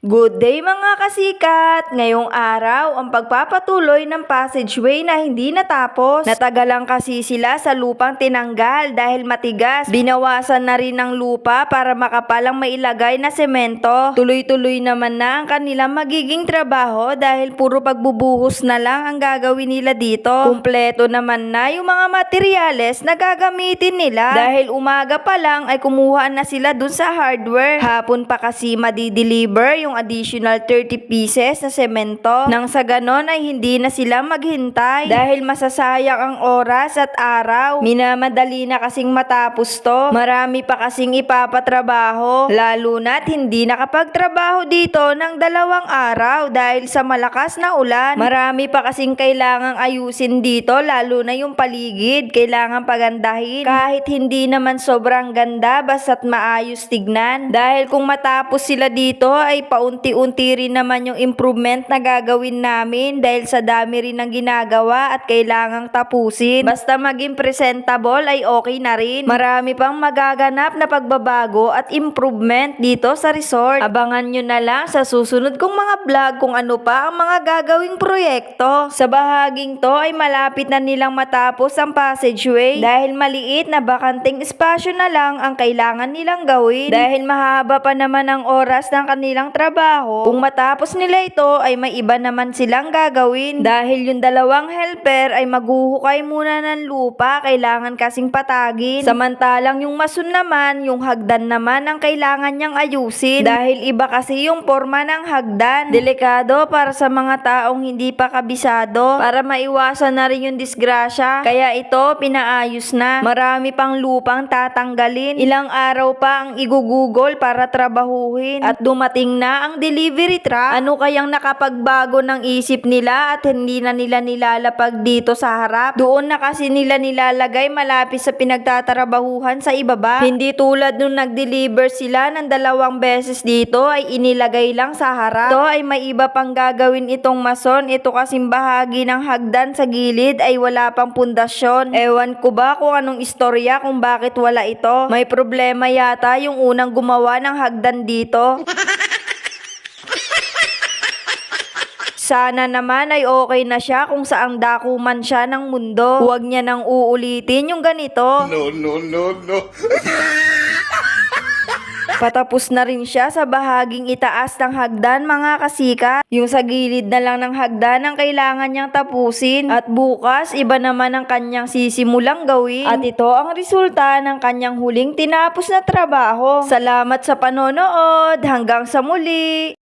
Good day mga kasikat! Ngayong araw, ang pagpapatuloy ng passageway na hindi natapos. Natagalan kasi sila sa lupang tinanggal dahil matigas. Binawasan na rin ng lupa para makapalang mailagay na semento. Tuloy-tuloy naman na ang kanilang magiging trabaho dahil puro pagbubuhos na lang ang gagawin nila dito. Kumpleto naman na yung mga materyales na gagamitin nila. Dahil umaga pa lang ay kumuha na sila dun sa hardware. Hapon pa kasi madideliver yung additional 30 pieces na semento nang sa ganon ay hindi na sila maghintay dahil masasayang ang oras at araw. Minamadali na kasing matapos to. Marami pa kasing ipapatrabaho lalo na't hindi nakapagtrabaho dito ng 2 araw dahil sa malakas na ulan. Marami pa kasing kailangang ayusin dito lalo na yung paligid. Kailangan pagandahin kahit hindi naman sobrang ganda basta't maayos tignan dahil kung matapos sila dito ay paunti-unti rin naman yung improvement na gagawin namin dahil sa dami rin ng ginagawa at kailangang tapusin. Basta maging presentable ay okay na rin. Marami pang magaganap na pagbabago at improvement dito sa resort. Abangan nyo na lang sa susunod kong mga vlog kung ano pa ang mga gagawing proyekto. Sa bahaging to ay malapit na nilang matapos ang passageway dahil maliit na bakanting espasyo na lang ang kailangan nilang gawin dahil mahaba pa naman ang oras ng kanilang trabaho. Kung matapos nila ito ay may iba naman silang gagawin dahil yung 2 helper ay maghuhukay muna ng lupa, kailangan kasing patagin. Samantalang yung mason naman, yung hagdan naman ang kailangan niyang ayusin dahil iba kasi yung forma ng hagdan. Delikado para sa mga taong hindi pa kabisado para maiwasan na rin yung disgrasya. Kaya ito pinaayos na. Marami pang lupang tatanggalin. Ilang araw pa ang igugugol para trabahuhin at dumating na ang delivery truck. Ano kayang nakapagbago ng isip nila at hindi na nila nilalapag dito sa harap? Doon na kasi nila nilalagay malapit sa pinagtatrabahuhan sa ibaba. Hindi tulad nung nag-deliver sila ng 2 beses dito ay inilagay lang sa harap. Ito ay may iba pang gagawin itong mason. Ito kasing bahagi ng hagdan sa gilid ay wala pang pundasyon. Ewan ko ba kung anong istorya kung bakit wala ito. May problema yata yung unang gumawa ng hagdan dito. Sana naman ay okay na siya kung saang dako man siya ng mundo. Huwag niya nang uulitin yung ganito. No. Patapos na rin siya sa bahaging itaas ng hagdan mga kasika. Yung sa gilid na lang ng hagdan ang kailangan niyang tapusin. At bukas iba naman ang kanyang sisimulang gawin. At ito ang resulta ng kanyang huling tinapos na trabaho. Salamat sa panonood. Hanggang sa muli.